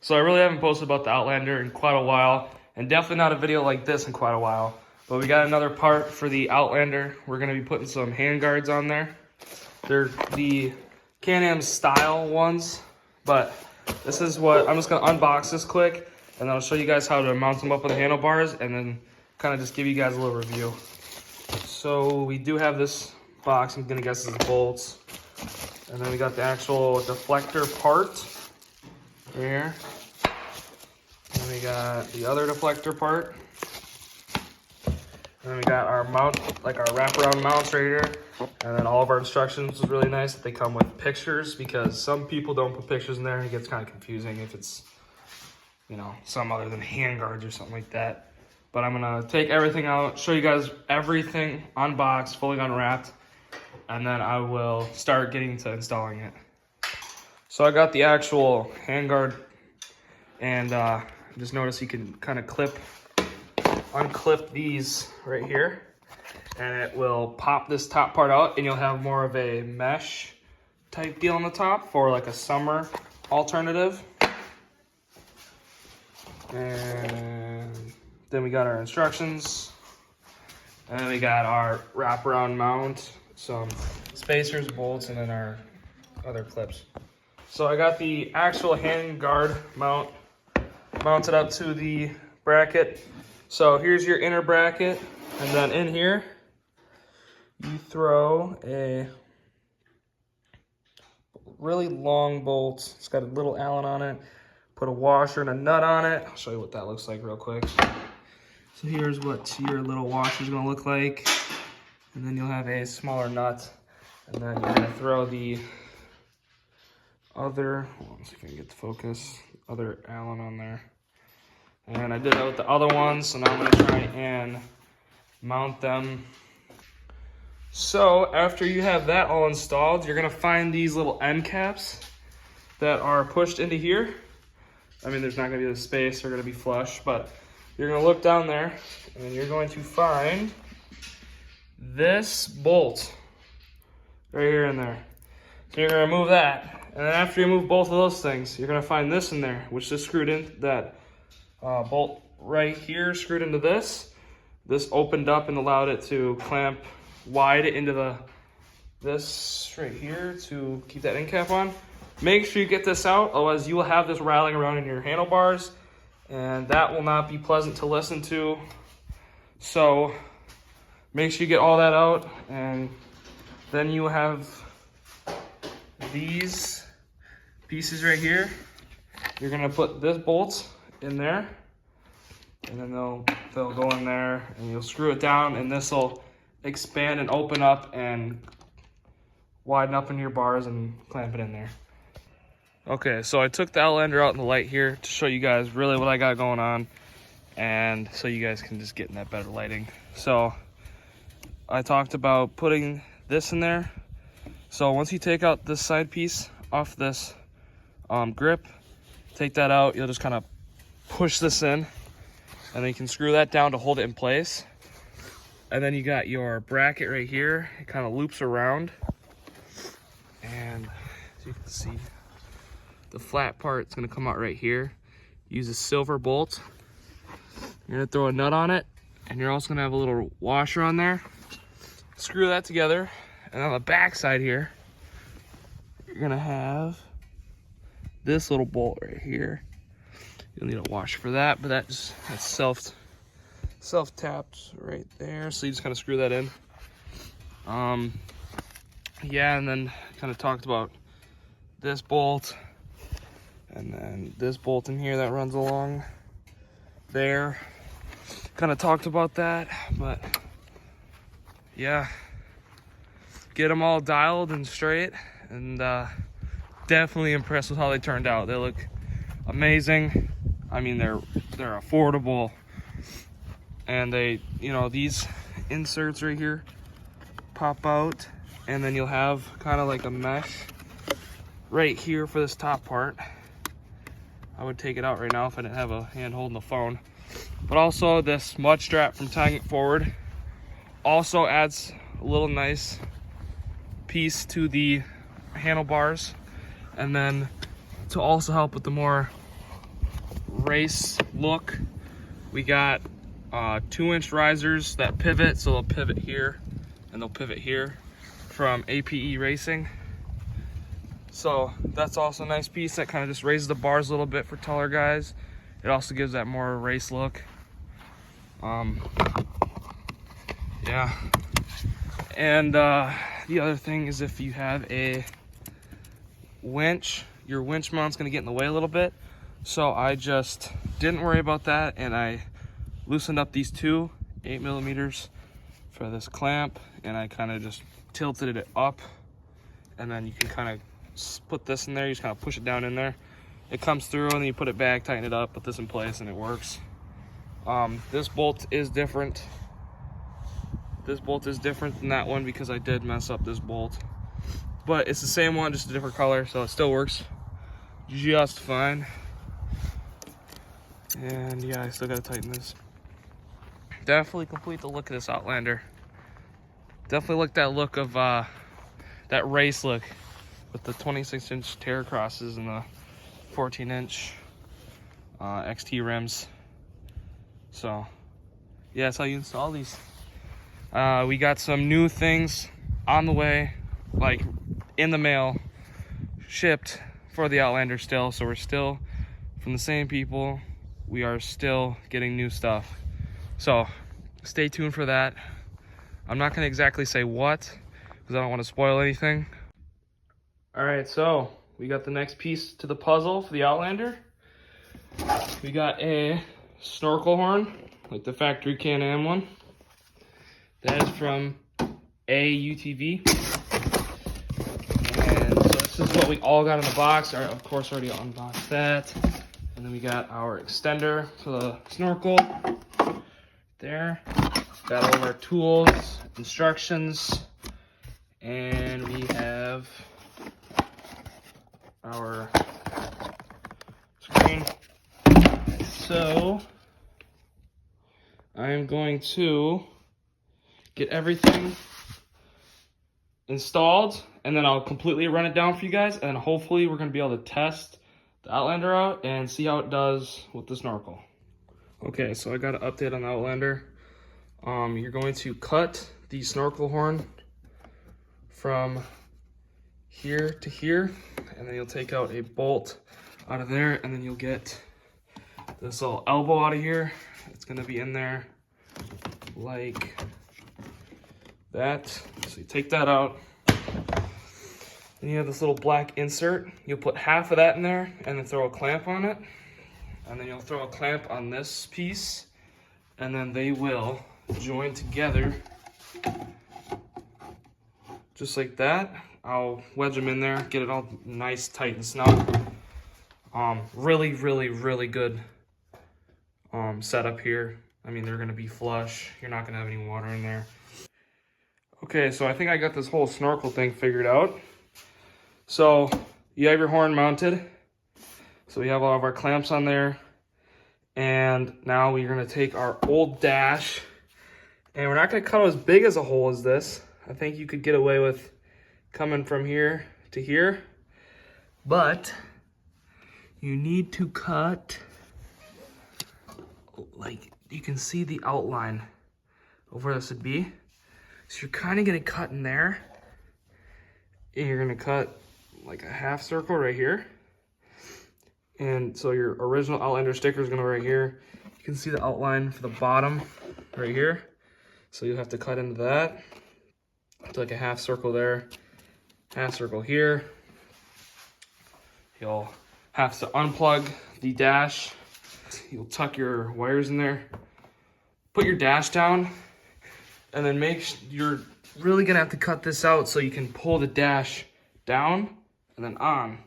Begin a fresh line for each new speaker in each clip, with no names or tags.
So I really haven't posted about the Outlander in quite a while, and definitely not a video like this in quite a while. But we got another part for the Outlander. We're gonna be putting some handguards on there. They're the Can-Am style ones, but this is what, I'm just gonna unbox this quick, and I'll show you guys how to mount them up on the handlebars, and then kind of just give you guys a little review. So we do have this box, I'm gonna guess it's bolts. And then we got the actual deflector part here. And we got the other deflector part. And then we got our mount, like our wraparound mounts right here. And then all of our instructions is really nice that they come with pictures, because some people don't put pictures in there and it gets kind of confusing if it's, you know, some other than handguards or something like that. But I'm gonna take everything out, show you guys everything unboxed, fully unwrapped, and then I will start getting to installing it. So I got the actual handguard, and just notice you can kind of unclip these right here, and it will pop this top part out, and you'll have more of a mesh type deal on the top for like a summer alternative. And then we got our instructions, and then we got our wraparound mount, some spacers, bolts, and then our other clips. So I got the actual handguard mount mounted up to the bracket. So here's your inner bracket, and then in here you throw a really long bolt. It's got a little Allen on it. Put a washer and a nut on it. I'll show you what that looks like real quick. So here's what your little washer is going to look like. And then you'll have a smaller nut. And then you're going to throw the other, let's see if I can get the focus, other Allen on there. And I did that with the other ones, so now I'm going to try and mount them. So after you have that all installed, you're going to find these little end caps that are pushed into here. I mean, there's not going to be the space, they're going to be flush, but you're going to look down there, and you're going to find this bolt right here in there. So you're going to remove that, and then after you remove both of those things, you're going to find this in there, which is screwed in, that bolt right here screwed into this. This opened up and allowed it to clamp wide into this right here to keep that end cap on. Make sure you get this out, otherwise you will have this rattling around in your handlebars, and that will not be pleasant to listen to. So make sure you get all that out, and then you have these pieces right here. You're gonna put this bolt in there, and then they'll go in there, and you'll screw it down, and this will expand and open up and widen up in your bars and clamp it in there. Okay, so I took the Outlander out in the light here to show you guys really what I got going on, and so you guys can just get in that better lighting. So I talked about putting this in there. So once you take out this side piece off this grip, take that out, you'll just kind of push this in, and then you can screw that down to hold it in place. And then you got your bracket right here. It kind of loops around, and as you can see, the flat part's gonna come out right here. Use a silver bolt. You're gonna throw a nut on it, and you're also gonna have a little washer on there. Screw that together, and on the back side here, you're gonna have this little bolt right here. You'll need a washer for that, but that's self tapped right there. So you just kind of screw that in. Yeah, and then kind of talked about this bolt. And then this bolt in here that runs along there. Kind of talked about that, but yeah. Get them all dialed and straight, and definitely impressed with how they turned out. They look amazing. I mean, they're affordable, and they, you know, these inserts right here pop out, and then you'll have kind of like a mesh right here for this top part. I would take it out right now if I didn't have a hand holding the phone. But also this mud strap from tying it forward also adds a little nice piece to the handlebars. And then to also help with the more race look. We got 2-inch risers that pivot, so they'll pivot here and they'll pivot here from APE Racing. So that's also a nice piece that kind of just raises the bars a little bit for taller guys. It also gives that more race look. Yeah. And the other thing is, if you have a winch, your winch mount's gonna get in the way a little bit. So I just didn't worry about that, and I loosened up these 2 8mm for this clamp, and I kind of just tilted it up, and then you can kind of put this in there. You just kind of push it down in there. It comes through, and then you put it back, tighten it up, put this in place, and it works. This bolt is different. This bolt is different than that one because I did mess up this bolt. But it's the same one, just a different color, so it still works just fine. And yeah, I still gotta tighten this. Definitely complete the look of this Outlander. Definitely like that look of that race look with the 26-inch tear crosses and the 14-inch XT rims. So yeah, that's how you install these. We got some new things on the way, like in the mail, shipped for the Outlander still. So we're still from the same people. We are still getting new stuff. So stay tuned for that. I'm not gonna exactly say what, because I don't want to spoil anything. All right, so we got the next piece to the puzzle for the Outlander. We got a snorkel horn, like the factory Can-Am one. That is from AUTV. And so this is what we all got in the box. All right, of course, already unboxed that. And then we got our extender for the snorkel there. Got all of our tools, instructions, and we have our screen. So I am going to get everything installed, and then I'll completely run it down for you guys, and hopefully we're going to be able to test the Outlander out and see how it does with the snorkel. Okay, so I got an update on the Outlander. You're going to cut the snorkel horn from here to here, and then you'll take out a bolt out of there, and then you'll get this little elbow out of here. It's going to be in there like that. So you take that out. Then you have this little black insert. You'll put half of that in there and then throw a clamp on it. And then you'll throw a clamp on this piece, and then they will join together just like that. I'll wedge them in there, get it all nice, tight, and snug. Really, really, really good setup here. I mean, they're gonna be flush. You're not gonna have any water in there. Okay, so I think I got this whole snorkel thing figured out. So you have your horn mounted. So we have all of our clamps on there. And now we're gonna take our old dash, and we're not gonna cut as big as a hole as this. I think you could get away with coming from here to here, but you need to cut, like, you can see the outline of where this would be. So you're kind of gonna cut in there, and you're gonna cut like a half circle right here. And so your original Outlander sticker is gonna be right here. You can see the outline for the bottom right here. So you'll have to cut into that. It's like a half circle there, half circle here. You'll have to unplug the dash. You'll tuck your wires in there. Put your dash down, and then you're really gonna have to cut this out so you can pull the dash down and then on,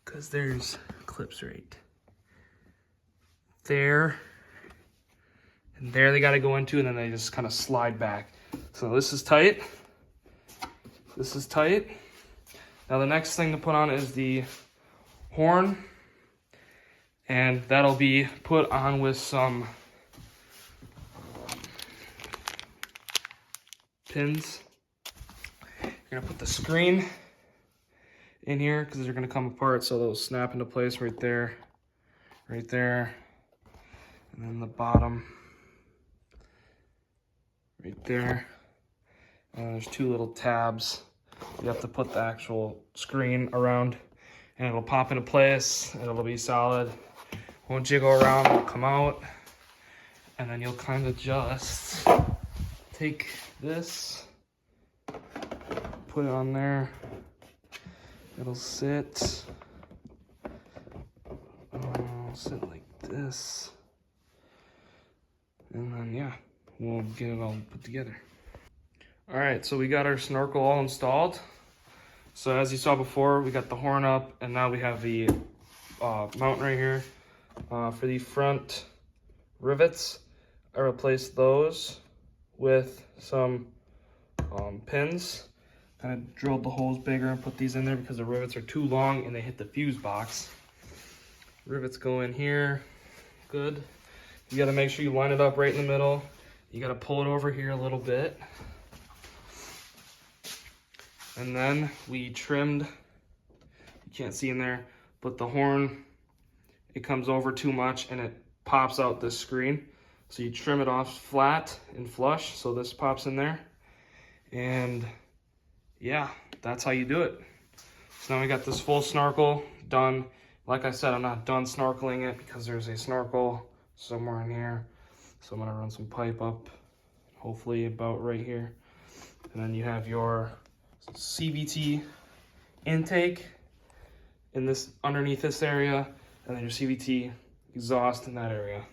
because there's clips right there and there. They got to go into, and then they just kind of slide back. So this is tight. This is tight. Now the next thing to put on is the horn, and that'll be put on with some pins. You're gonna put the screen in here because they're gonna come apart, so they'll snap into place right there, right there. And then the bottom right there. There's two little tabs. You have to put the actual screen around and it'll pop into place and it'll be solid. Won't jiggle around, it'll come out. And then you'll kind of just take this, put it on there. It'll sit. Sit like this. And then, yeah, we'll get it all put together. All right, so we got our snorkel all installed. So as you saw before, we got the horn up, and now we have the mount right here. For the front rivets, I replaced those with some pins. Kind of drilled the holes bigger and put these in there because the rivets are too long and they hit the fuse box. Rivets go in here, good. You gotta make sure you line it up right in the middle. You gotta pull it over here a little bit. And then we trimmed, you can't see in there, but the horn, it comes over too much and it pops out this screen. So you trim it off flat and flush, so this pops in there. And yeah, that's how you do it. So now we got this full snorkel done. Like I said, I'm not done snorkeling it because there's a snorkel somewhere in here. So I'm gonna run some pipe up, hopefully about right here. And then you have your CVT intake in this, underneath this area, and then your CVT exhaust in that area.